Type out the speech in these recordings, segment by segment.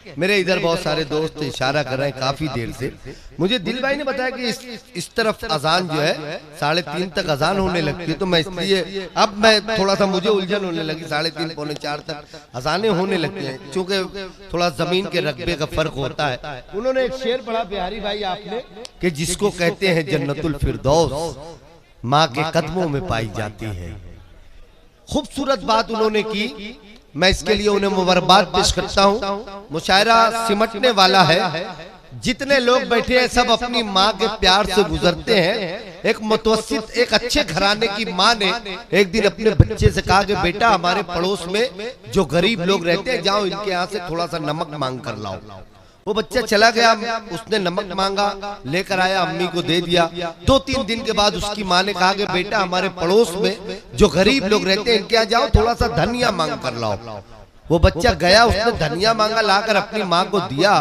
मेरे इधर बहुत सारे दोस्त इशारा कर रहे हैं काफी देर से। मुझे दिल भाई ने बताया कि इस तरफ अजान जो है 3:30 तक अजान होने लगती है, तो मैं इसलिए अब मैं थोड़ा सा मुझे उलझन होने लगी। 3:30 पौने 4 तक अजानें होने लगती हैं, क्योंकि थोड़ा जमीन के रकबे का फर्क होता है। उन्होंने एक शेर पढ़ा बिहारी भाई आपने कि जिसको कहते हैं जन्नतुल फिरदौस माँ के कदमों में पाई जाती है। खूबसूरत बात उन्होंने की, मैं इसके लिए उन्हें मुबारकबाद पेश करता हूँ। मुशायरा सिमटने वाला है, जितने लोग बैठे हैं सब अपनी माँ के प्यार से गुजरते हैं। एक मुतवस्सित एक अच्छे घराने की माँ ने एक दिन अपने बच्चे से कहा कि बेटा हमारे पड़ोस में जो गरीब लोग रहते हैं जाओ इनके यहाँ से थोड़ा सा नमक मांग कर लाओ। वो बच्चा चला गया, उसने नमक मांगा, लेकर आया, अम्मी को दे दिया। 2-3 दिन के बाद उसकी माँ ने कहा कि बेटा हमारे पड़ोस में जो गरीब लोग रहते हैं इनके यहाँ जाओ थोड़ा सा धनिया मांग कर लाओ। वो बच्चा गया, उसने धनिया मांगा, लाकर अपनी माँ को दिया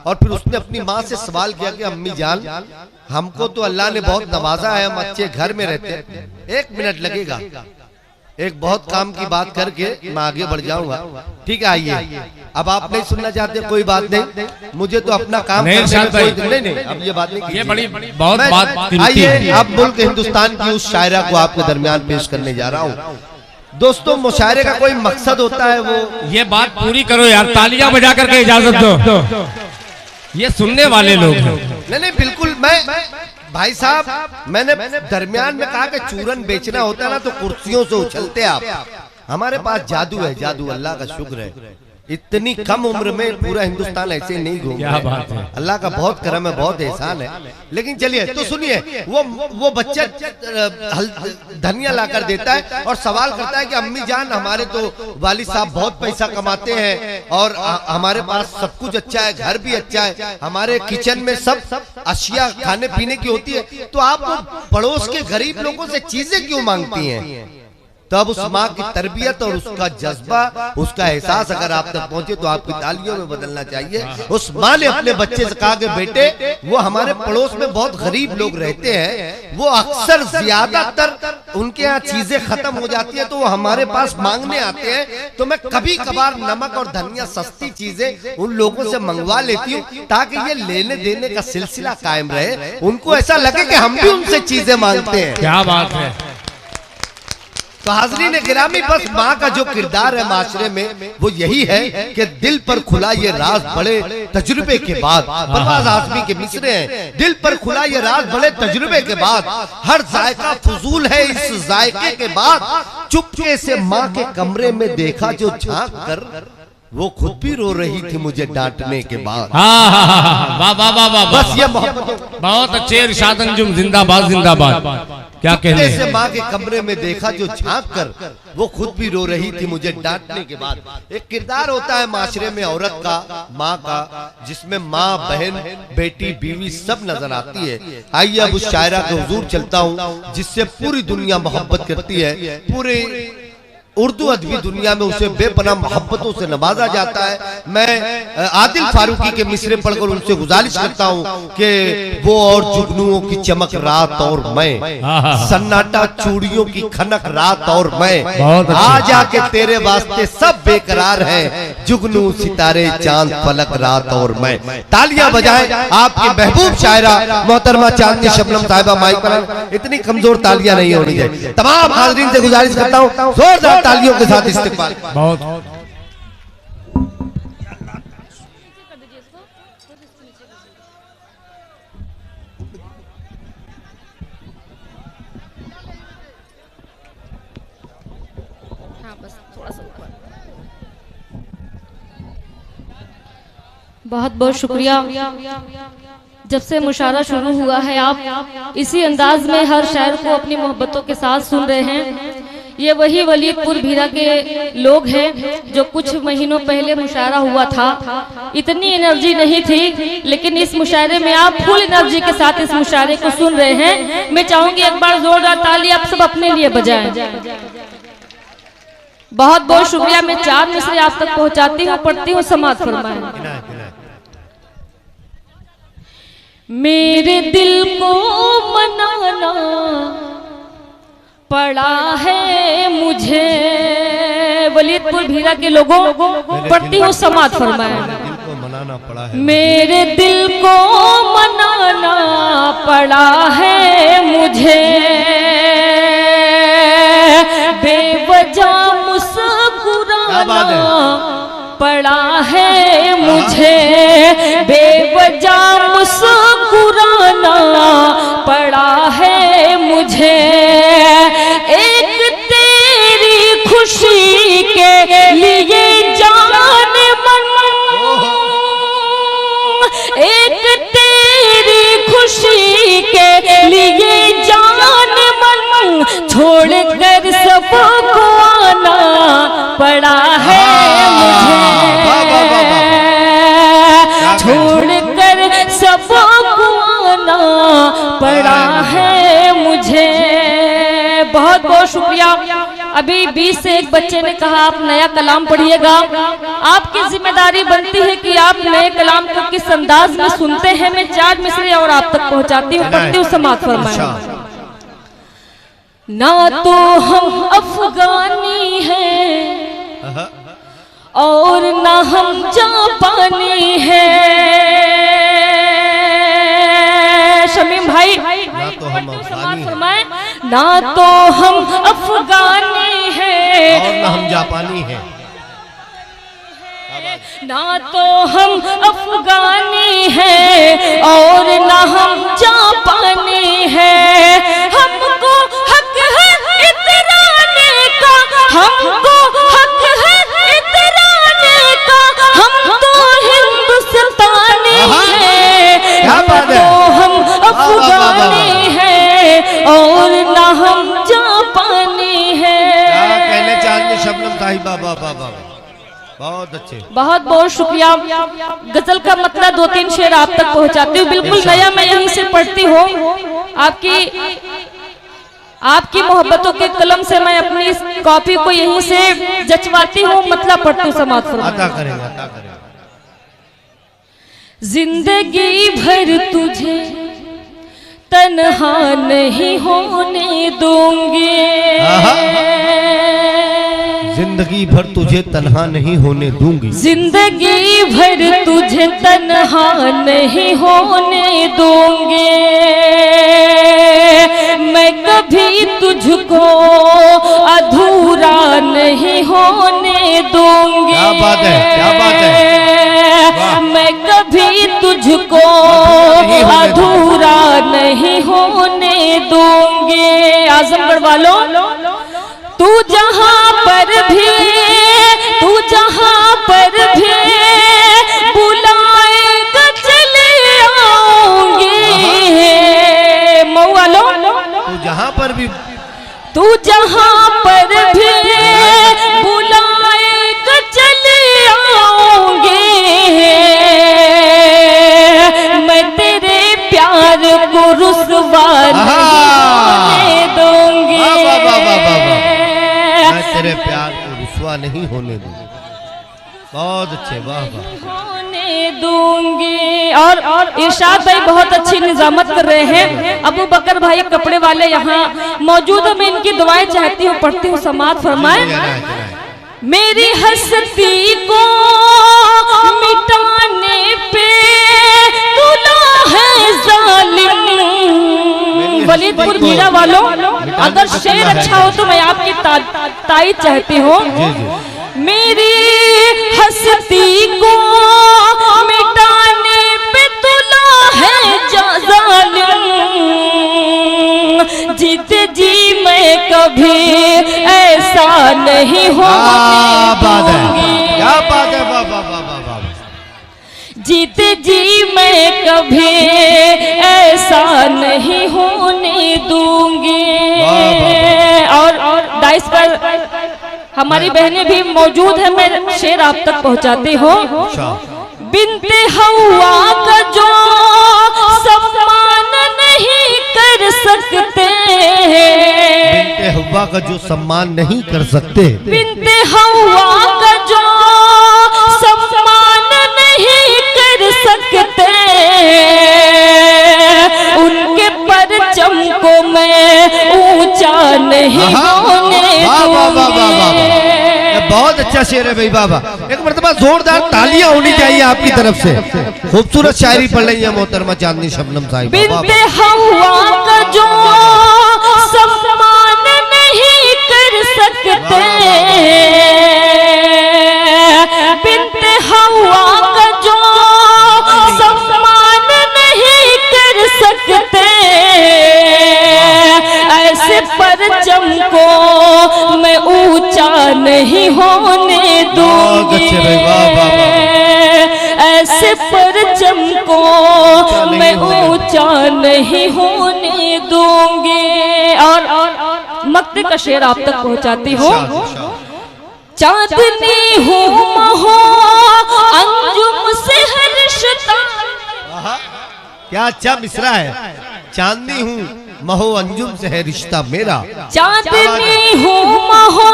और फिर उसने अपनी माँ से सवाल किया कि अम्मी जान हमको तो अल्लाह ने बहुत नवाजा है, हम अच्छे घर में रहते हैं, 1 मिनट लगेगा, एक बहुत काम की बात करके मैं आगे बढ़ जाऊंगा। ठीक है आइए, अब आप नहीं सुनना चाहते कोई बात नहीं, मुझे तो अपना काम नहीं, नहीं अब ये बात नहीं, ये बड़ी बहुत बात। आइए अब मुल्क हिंदुस्तान की उस शायरा को आपके दरमियान पेश करने जा रहा हूँ। दोस्तों मुशायरे का कोई मकसद होता है, वो ये बात पूरी करो यार, तालियां बजा करके इजाजत दो, ये सुनने वाले लोग। नहीं बिल्कुल, मैं भाई साहब मैंने दरमियान में कहा कि चूरन बेचना होता है ना तो कुर्सियों से उछलते आप। हमारे पास जादू है, जादू, अल्लाह का शुक्र है, इतनी कम उम्र में पूरा हिंदुस्तान ऐसे नहीं घूम रहा। अल्लाह का बहुत करम है, बहुत एहसान है। लेकिन चलिए तो सुनिए, वो बच्चा धनिया लाकर देता है और सवाल करता है कि अम्मी जान हमारे तो वालिद साहब बहुत पैसा कमाते हैं और हमारे पास सब कुछ अच्छा है, घर भी अच्छा है, हमारे किचन में सब अशिया खाने पीने की होती है, तो आप पड़ोस के गरीब लोगों से चीजें क्यों मांगती हैं? तब उस माँ की तरबियत और उसका जज्बा, उसका एहसास अगर आप तक पहुंचे तो आपकी तालियों में बदलना चाहिए। उस माँ ने अपने बच्चे से कहा कि बेटे वो हमारे पड़ोस में बहुत गरीब लोग रहते हैं, वो अक्सर ज्यादातर उनके यहाँ चीजें खत्म हो जाती है तो वो हमारे पास मांगने आते हैं, तो मैं कभी कभार नमक और धनिया सस्ती चीजें उन लोगों से मंगवा लेती हूँ ताकि ये लेने देने का सिलसिला कायम रहे, उनको ऐसा लगे कि हम भी उनसे चीजें मांगते हैं। क्या बात है। तो हाज़रीन गिरामी, बस माँ का जो किरदार है माशरे में वो यही है कि दिल पर खुला ये राज बड़े तजुर्बे के बाद, परवाज़ आज़मी के मिसरे हैं, दिल पर खुला ये राज बड़े तजुर्बे के बाद, हर जायका फजूल है इस जायके के बाद, चुपके से माँ के कमरे में देखा जो झांक कर, वो खुद भी रो रही थी मुझे डांटने के बाद। बस ये मोहब्बत, बहुत अच्छे इरशाद अंजुम, जिंदाबाद जिंदाबाद। क्या कहने से माँ के कमरे में देखा जो झांक कर, वो खुद भी रो रही थी मुझे डांटने के बाद। एक किरदार होता है माशरे में औरत का, माँ का, जिसमें माँ, बहन, बेटी, बीवी सब नजर आती है। आइए अब उस शायरा के हुजूर चलता हूँ जिससे पूरी दुनिया मोहब्बत करती है, पूरे उर्दू अदबी दुनिया में उसे बेपनाह मोहब्बतों से नवाजा जाता है। मैं आदिल फारूकी के मिसरे पढ़कर उनसे गुजारिश करता हूँ कि वो और जुगनुओं की चमक रात और मैं, सन्नाटा चूड़ियों की खनक रात और मैं, आ जाके तेरे वास्ते सब बेकरार है, जुगनू सितारे चांद फलक रात और मैं। तालियां बजाएं आपकी महबूब शायरा मोहतरमा चांदनी शबनम साहिबा माइक पर। इतनी कमजोर तालियां नहीं होनी चाहिए। तमाम हाज़रीन से गुजारिश करता हूँ जोरदार तालियों के साथ इस्तेमाल। बहुत बहुत बहुत शुक्रिया। जब से मुशायरा शुरू हुआ है आप इसी अंदाज में हर शायर को अपनी मोहब्बतों के साथ सुन रहे हैं। ये वही वलीदपुर भीरा के लोग हैं जो कुछ महीनों पहले मुशायरा हुआ था, इतनी एनर्जी नहीं थी, लेकिन इस मुशायरे में आप फुल एनर्जी के साथ इस मुशायरे को सुन रहे हैं। मैं चाहूंगी एक बार जोरदार ताली आप सब अपने लिए बजाएं। बहुत बहुत शुक्रिया। मैं 4 मिसरे आप तक पहुंचाती हूँ, पढ़ती हूँ, समाअत फरमाएं। मेरे दिल को मनाना पड़ा है मुझे, वलीदपुर भीरा के लोगों, पढ़ती हूँ, समाअत फरमाएं। मनाना पड़ा है, मेरे दिल को मनाना पड़ा है मुझे, बेवजह मुस्कुराना पड़ा है मुझे, बेवजह मुस्कुराना पड़ा है मुझे। एक तेरी खुशी के लिए जान मन, एक तेरी खुशी के लिए जान मन, छोड़ कर सबको आना पड़ा है मुझे, छोड़ कर सबको आना पड़ा है मुझे। बहुत बहुत शुक्रिया। अभी 20 से एक बच्चे ने कहा आप नया कलाम पढ़िएगा। आपकी जिम्मेदारी बनती है कि आप नए कलाम को किस अंदाज में सुनते हैं। मैं 4 मिसरे और आप तक पहुंचाती हूँ, पढ़ती हूँ, समाप्त फरमाएं। ना तो हम अफगानी हैं और ना हम जापानी हैं। शमीम भाई ना तो हम अफगानी फरमाएं, ना तो हम अफगानी हैं और ना हम जापानी हैं, ना तो हम अफगानी हैं और ना हम जापानी हैं। हमको हक है इतराने का, हमको हक है इतराने का, हम तो हिंदुस्तानी हैं। ना तो हम अफगानी हैं और ना हम जापानी हैं। क्या कहने चाहते शबनम साहिबा? बाबा बहुत अच्छे, बहुत बहुत शुक्रिया। गजल का मतलब 2-3 शेर आप तक पहुंचाती हूँ, बिल्कुल नया मैं यहीं से पढ़ती हूँ। आपकी मोहब्बतों के कलम से मैं अपनी इस कॉपी को यहीं से जचवाती हूँ, मतलब पढ़ती हूँ, समाप्त फरमाएं। अता करेंगे, अता करेंगे। जिंदगी भर तुझे तन्हा नहीं होने दूंगी, जिंदगी भर तुझे तन्हा नहीं होने दूंगी, जिंदगी भर तुझे तन्हा नहीं होने दूंगी, मैं कभी तुझको अधूरा नहीं होने दूंगी। क्या बात है, क्या बात है। मैं कभी तुझको अधूरा नहीं होने दूंगी। आजमगढ़ वालों, तू जहां पर भी, तू जहां पर भी बुलाएगा चले आऊंगी। मऊ वालों, तू जहां पर भी, तू जहां पर भी बुलाएगा चले आऊंगी। मैं तेरे प्यार को रुसवा नहीं दूंगी, मैं तेरे प्यार को रुसवा नहीं होने दूंगी। बहुत अच्छे, वाह वाह। होने दूंगी। और इरशाद भाई बहुत अच्छी निजामत कर रहे हैं। अबू बकर भाई कपड़े वाले यहाँ मौजूद है, मैं इनकी दुआएं चाहती हूँ, पढ़ती हूँ, समाप्त फरमाएं। मेरी हस्ती को मिटाने पे तुला है जालिम। वलीदपुर मीरा वालों, अगर शेर अच्छा हो तो मैं आपकी तारीफ चाहती हूँ। मेरी हस्ती को मिटाने पे तुला है जालिम, जीते जी मैं कभी ऐसा नहीं होने दूंगी। क्या बात है, वाह वाह वाह वाह। जीते जी मैं कभी ऐसा नहीं होने दूंगी। और डाइस पर हमारी बहनें भी मौजूद है, मैं शेर आप तक पहुंचाती हूँ। बिनते हवा का जो सम्मान नहीं कर सकते, बिनते हवा का जो सम्मान नहीं कर सकते, बिनते हवा का जो सम्मान नहीं कर सकते, उनके परचम को मैं ऊंचा नहीं होने दूंगी। बहुत अच्छा शेर है भाई बाबा। एक एक मरतबा जोरदार तालियां होनी चाहिए आपकी तरफ से। खूबसूरत शायरी पढ़ रही है मोहतरमा चांदनी शबनम साहिबा। बिन्ते हवा का जो सम्मान नहीं कर सकते, बिन्ते हवा का जो सम्मान नहीं कर सकते, ऐसे परचम को मैं ऊंचा नहीं होने दूंगी, ऐसे परचम को मैं ऊंचा नहीं होने दूंगी। और मक्ते का शेर आप तक पहुंचाती हूँ। चांदनी हूँ महो अंजुम से है रिश्ता। क्या अच्छा मिसरा है। चांदनी हूँ महो अंजुम से है रिश्ता मेरा। चांदनी हूँ महो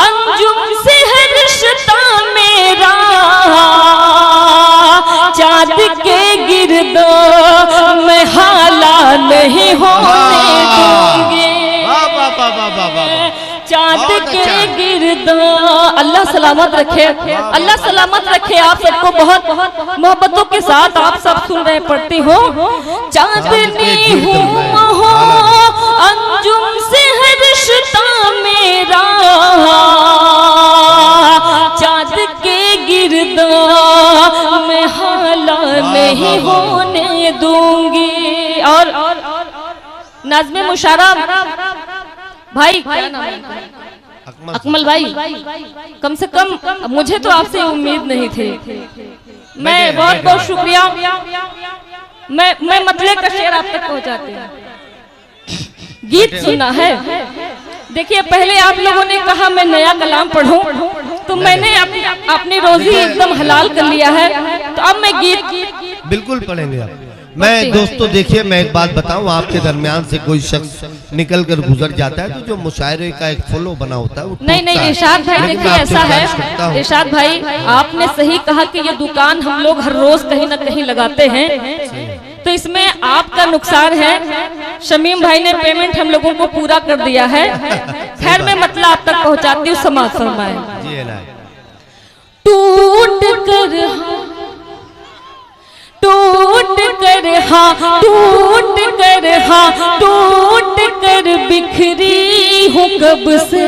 अंजुम से है रिश्ता मेरा, चांद के गिरदो मैं हाला नहीं होने दूंगी, चांद के गिरदो। अल्लाह सलामत रखे, अल्लाह सलामत रखे आप सबको। बहुत मोहब्बतों के साथ आप सब सुन रहे पढ़ती हो। चांदनी हूँ महो अंजुम से है रिश्ता मेरा, चांद के गिरदो मैं हाला नहीं होने दूंगी। और नाज़्मे मुशारा भाई, अकमल भाई, कम से कम मुझे तो आपसे उम्मीद नहीं थी। मैं बहुत बहुत शुक्रिया। मैं मतले का शेर आप तक पहुंचाती हूँ। गीत सुना है। देखिए, पहले आप लोगों ने कहा मैं नया कलाम पढ़ूं, तो मैंने अपनी रोजी एकदम हलाल कर लिया है। तो अब मैं गीत बिल्कुल पढ़ेंगे आप। मैं दोस्तों देखिए, मैं एक बात बताऊं, आपके दरमियान से कोई शख्स निकल कर गुजर जाता है तो जो मुशायरे का एक फ्लो बना होता है वो नहीं इरशाद भाई, देखिए ऐसा है इरशाद भाई, आपने सही कहा कि ये दुकान हम लोग हर रोज कहीं ना कहीं लगाते हैं, तो इसमें आपका नुकसान है। शमीम भाई ने पेमेंट हम लोगों को पूरा कर दिया है। खैर, मैं मतलब आप तक पहुंचाती हूँ, समाज फरमाए। टूट कर हाँ, टूट कर बिखरी हूँ कब से,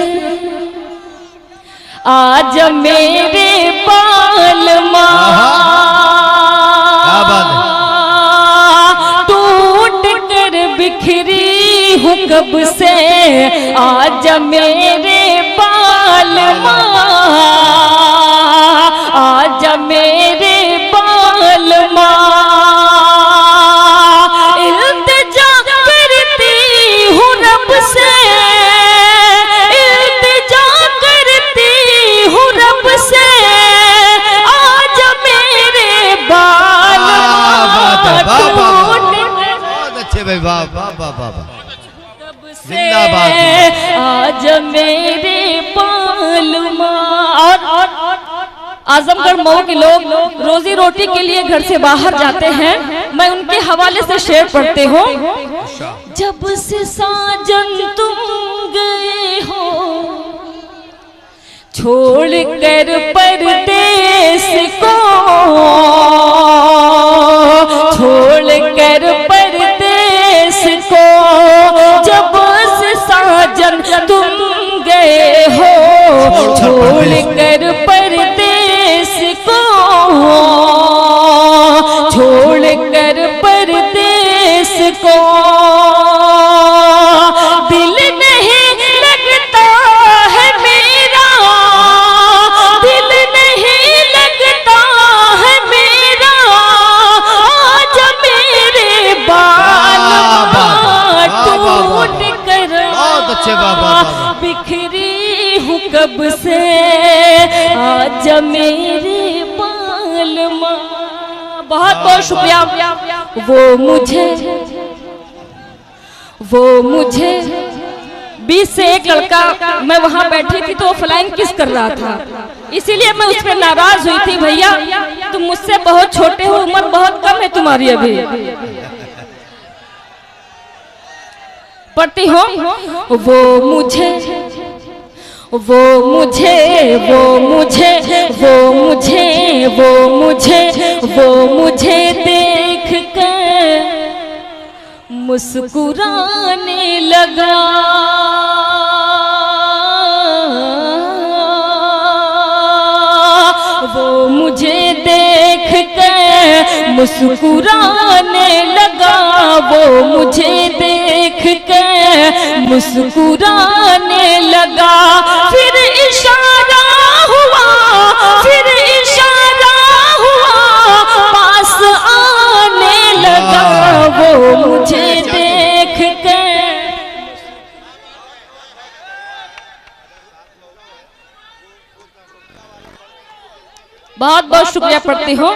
आज मेरे बालमा। टूट कर बिखरी हूँ कब से, आज मेरे बालमा, आज मेरे बालमा। इल्तिजा करती हूँ रब से, इल्तिजा करती हूँ रब से, आज मेरे बालमा। बहुत अच्छे भाई, वाह वाह वाह वाह, जिंदाबाद। आज मेरे बालमा। और आजमगढ़ मऊ के लोग रोजी रोटी के लिए घर से बाहर जाते हैं, मैं उनके हवाले से शेर पढ़ते हूँ। जब से साजन तुम गए हो, छोड़ कर परदेस को, छोड़ कर परदेस को, जब से साजन तुम गए हो, छोड़ कर परदेस को, छोड़ कर परदेस को। दिल नहीं लगता है मेरा, दिल नहीं लगता है मेरा, आज मेरे बालमा। टूट कर बिखरी हूँ कब से, आज मेरे बालमा। बहुत बहुत शुक्रिया। वो मुझे 20 से एक लड़का, मैं वहां बैठी थी तो वो फ्लाइंग किस कर रहा था, इसीलिए मैं उस पर नाराज हुई थी। भैया, तुम मुझसे बहुत छोटे हो, उम्र बहुत कम है तुम्हारी अभी। पढ़ती हो। वो मुझे वो मुझे वो मुझे वो मुझे वो मुझे देख कर मुस्कुराने लगा। वो मुझे देख कर मुस्कुराने लगा। वो मुझे देख कर मुस्कुराने लगा। फिर इशारा हुआ, फिर इशारा हुआ, पास आने लगा। वो मुझे देख कर बहुत बहुत शुक्रिया पढ़ती हूँ।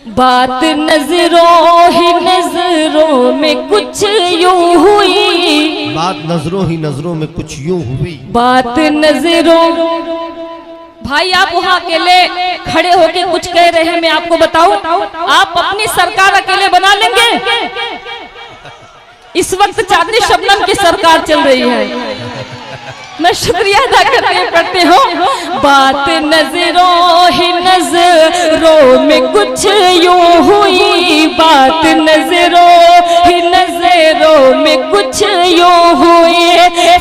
बात नजरों ही नजरों में कुछ यूं हुई। बात नजरों ही नजरों में कुछ यूं हुई। बात नजरों, भाई आप वहाँ अकेले खड़े होके कुछ कह रहे हैं, मैं आपको बताऊं, आप अपनी सरकार अकेले बना लेंगे? इस वक्त चांदनी शबनम की सरकार चल रही है। मैं शुक्रिया अदा करके पढ़ती हूँ। बात नजरों ही नजरों में कुछ यूं हुई। बात नजरों ही नजरों में कुछ यूं हुई।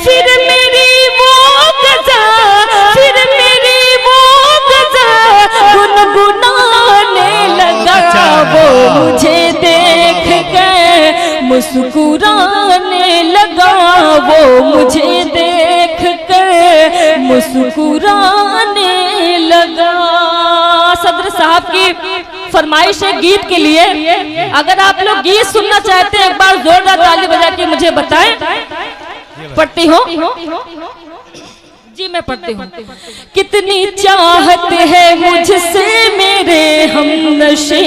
फिर मेरी वो गज़ल, फिर मेरी वो गज़ल गुनगुनाने लगा। वो मुझे देख कर मुस्कुराने लगा। वो मुझे देख कर मुस्कुराने लगा। सदर साहब की फरमाइश है गीत के लिए। अगर आप लोग गीत सुनना चाहते हैं, एक बार जोरदार ताली बजा के मुझे बताएं। पढ़ती हूँ जी, मैं पढ़ती हूँ। कितनी चाहत है मुझसे मेरे हमनशे,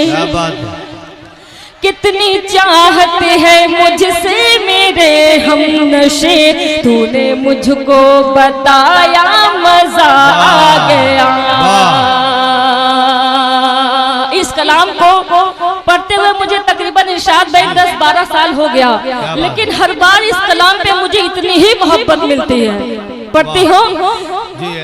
कितनी चाहत है मुझसे मेरे हमनशे। तूने मुझको बताया मजा आ गया। इस कलाम को पढ़ते हुए मुझे तकरीबन इरशाद भाई 10-12 साल हो गया, लेकिन हर बार इस कलाम पे मुझे इतनी ही मोहब्बत मिलती है। पढ़ती हूँ।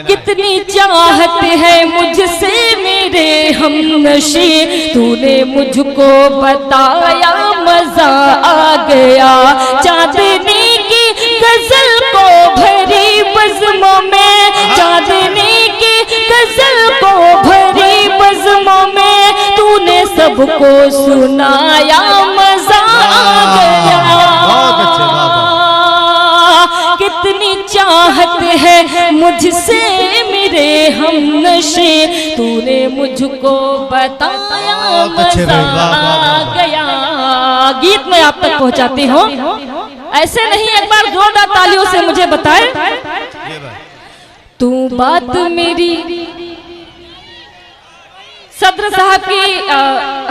कितनी चाहत है मुझसे मेरे हमनशे। तूने मुझको बताया मजा आ गया। चांदनी की गजल को भरी बज़्मों में, चांदनी की गजल को भरी बज़्मों में तूने सबको सुनाया मजा आ गया। कितनी चाहत है मुझसे मेरे हमनशे। तूने मुझको बताया मजा आ गया। गीत मैं आप तक पहुंचाती हूँ, ऐसे नहीं, एक बार जोरदार तालियों से मुझे बताए। तू बात मेरी सदर साहब की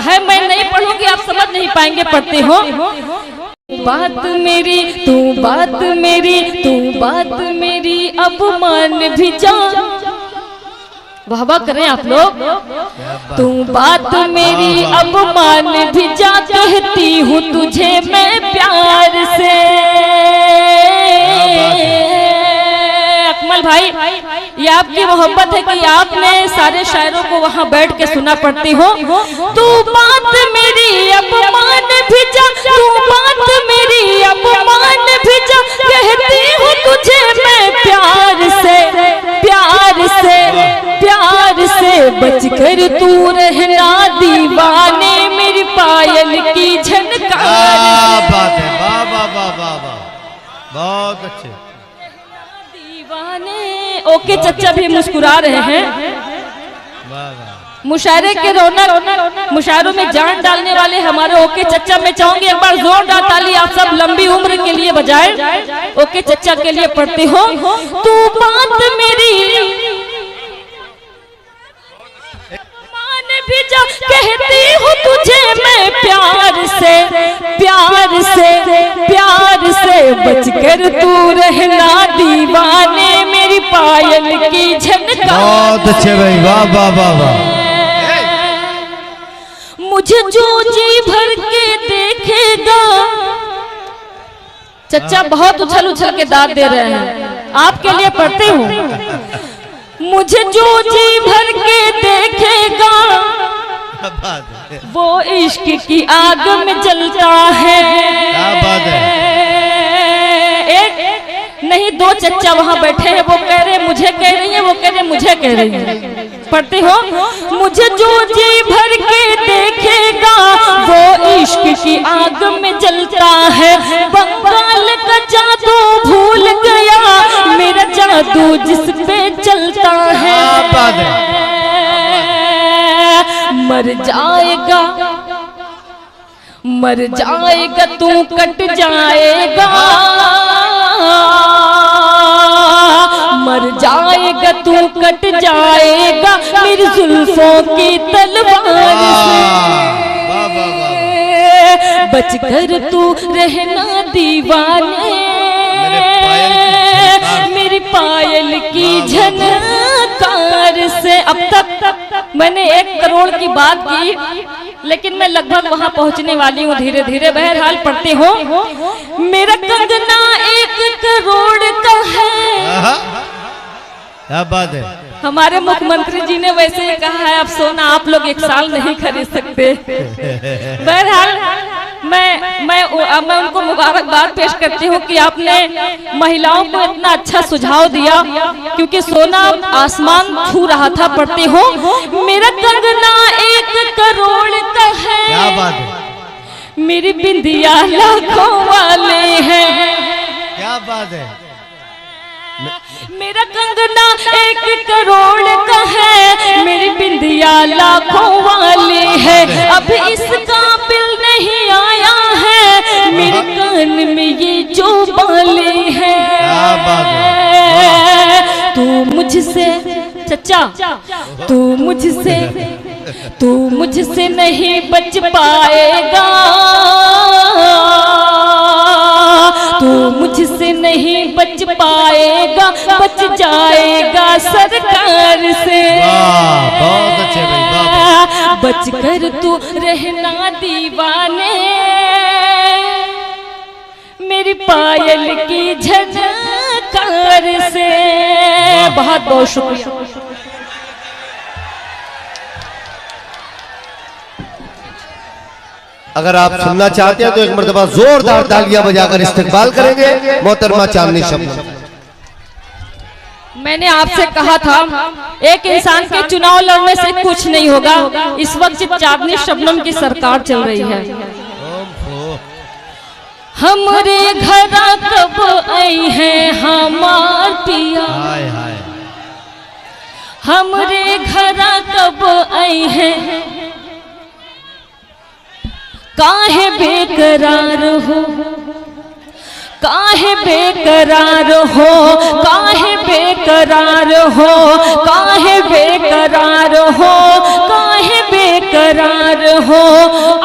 है, मैं नहीं पढ़ूंगी, आप समझ नहीं पाएंगे। पढ़ती हूँ। बात मेरी तू बात मेरी तू बात मेरी अब मान भी जा। वाह वाह करें आप लोग। तू बात मेरी अब मान भी जा। कहती हूँ तुझे मैं प्यार से। अकमल भाई, ये आपकी मोहब्बत है कि आपने सारे शायरों को वहाँ बैठ के सुना। पढ़ती हूँ। तू बात मेरी अब मान भी जा। तू बात मेरी अब मान भी जा। कहती हूँ तुझे मैं प्यार से, प्यार से, प्यार से। बच कर तू रहना दीवाने मेरी पायल की झनकार। बात है, वाह वाह वाह वाह वाह, बहुत अच्छे। दीवाने। ओके चच्चा भी मुस्कुरा रहे हैं। मुशायरे के रौनक, मुशायरों में जान डालने वाले हमारे ओके चच्चा, मैं चाहूंगी एक बार जोरदार ताली आप सब लंबी उम्र के लिए बजाएं। ओके चच्चा के लिए पढ़ती हूँ। तू बात मेरी मान भी जा। कहती हूँ तुझे मैं प्यार से, प्यार से, प्यार से। बच कर तू रहना दीवाने मेरी पायल की झनकार। बहुत अच्छे भाई, वाह वाह वाह वाह। मुझे जो जी भर के देखेगा। चच्चा बहुत उछल उछल के दाद दे रहे हैं। आपके लिए पढ़ती हूँ। मुझे जो जी भर के देखेगा वो इश्क की आग में जलता है। क्या बात है। एक नहीं, दो चच्चा वहाँ बैठे हैं, वो कह रहे मुझे कह रही है, वो कह रहे मुझे कह रही है। पढ़ते हो, मुझे जो जी भर के देखेगा वो इश्क की आग में जलता है। बंगाल का जादू भूल गया, मेरा जादू जिस पे चलता है। मर जाएगा मर जाएगा तू कट जाएगा, मर जाएगा तू कट जाएगा मेरी जुल्फों की तलवार से। बचकर तू रहना दीवाने, मेरी पायल की झनकार से। अब तक मैंने 1 करोड़ की बात की, लेकिन मैं लगभग वहां पहुंचने वाली हूँ धीरे धीरे। बहरहाल पढ़ते हो, मेरा कंगना 1 करोड़ का है। क्या बात है। हमारे मुख्यमंत्री जी ने वैसे ही कहा है, अब सोना आप लोग 1 साल नहीं खरीद सकते। बहरहाल मैं उनको मुबारकबाद पेश करती हूँ कि आपने महिलाओं को इतना अच्छा सुझाव दिया, क्योंकि सोना आसमान छू रहा था। पढ़ते हो, मेरा कंगना 1 करोड़ का है। क्या बात है। मेरी बिंदिया लाखों वाले हैं। क्या बात है। मेरा कंगना 1 करोड़ का है, मेरी बिंदिया लाखों वाली है। अभी इस काबिल नहीं आया है मेरे कान में ये जो बाले हैं। तू मुझसे चचा, तू मुझसे नहीं बच पाएगा, तू मुझसे नहीं बच पाएगा, बच जाएगा सरकार से। बहुत अच्छे भाई। बचकर तू रहना दीवाने, मेरी पायल की झनकार से। बहुत बहुत शुक्रिया। अगर आप सुनना चाहते हैं तो एक मर्तबा जोरदार तालियां बजाकर इस्तकबाल करेंगे मोहतरमा चांदनी शबनम। मैंने आपसे कहा था एक इंसान के चुनाव लड़ने से कुछ नहीं होगा। इस वक्त चांदनी शबनम की सरकार चल रही है। हमरे घर कब आई है हमार पिया, हमरे घर कब आई है, काहे बेकरार हो, काहे बेकरार हो, काहे बेकरार हो, काहे बेकरार हो, काहे बेकरार हो।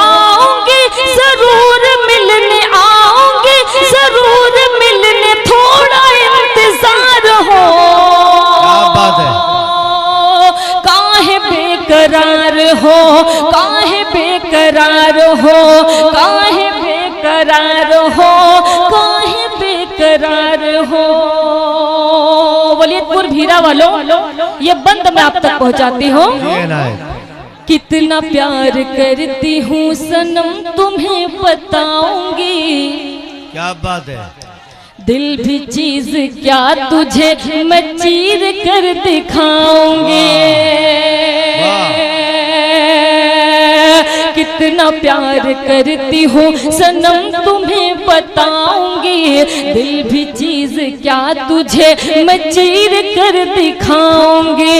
आओगे जरूर मिलने, आओगे जरूर मिलने, थोड़ा इंतजार हो। क्या बात है। काहे बेकरार हो, काहे बेकरार हो, काहे बेकरार हो, काहे बेकरार हो। वलीदपुर भीरा वालों, ये बंद मैं आप तक पहुंचाती हूँ। कितना प्यार करती हूँ सनम तुम्हें बताऊंगी। क्या बात है। दिल भी चीज क्या तुझे मैं चीर कर दिखाऊंगी। कितना प्यार करती हूँ सनम तुम्हें बताऊंगी। दिल भी चीज क्या तुझे मैं चीर कर दिखाऊंगी।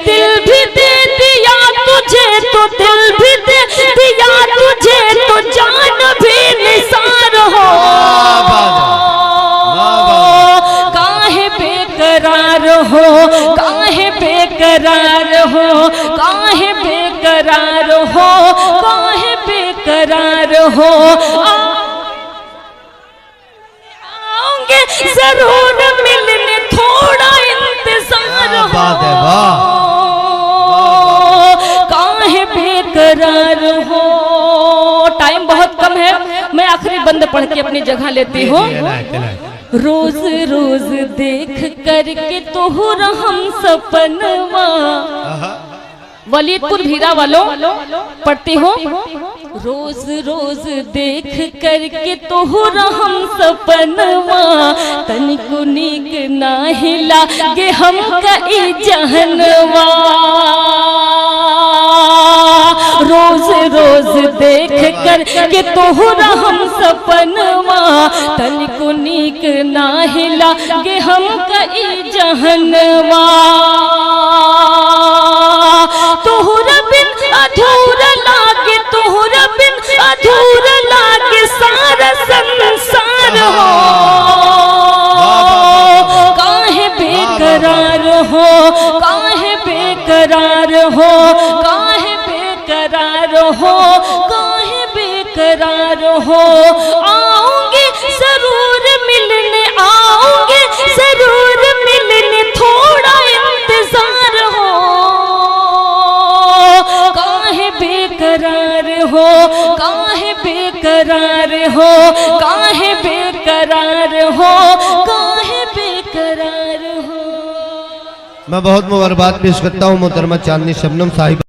दिल भी दे दिया तुझे तो, दिल भी दे दिया तुझे तो, जान भी निसार हो। काहे बेकरार हो, काहे बेकरार हो, काहे बेकरार हो, काहे बेकरार हो। आओगे जरूर मिलने, थोड़ा इंतजार हो। काहे बेकरार हो। टाइम बहुत कम है, मैं आखिरी बंद पढ़ के अपनी जगह लेती हूँ। रोज रोज देख करके तोहरा हम सपनवा। वलीदपुर भीरा वालों पढ़ते हो। रोज रोज देख करके तोहरा हम सपनवा, तनिको नीक नाही लागे हमका ई जहनवा। रोज रोज देख कर के तोहरा हम सपनवा, तनिको नीक नाही लागे हमका ई जहनवा। तोहरा बिन अधूरा लागे, तोहरा बिन अधूरा लागे सारा संसार हो। काहे बेकरार हो, काहे बेकरार हो, काहे बेकरार हो, काहे बेकरार हो। आओगे जरूर मिलने, आओगे जरूर मिलने, थोड़ा इंतजार हो। काहे बेकरार हो, काहे बेकरार हो, काहे बेकरार हो, काहे बेकरार हो। मैं बहुत मुबारकबाद पेश करता हूँ मोहतरमा चांदनी शबनम साहिबा।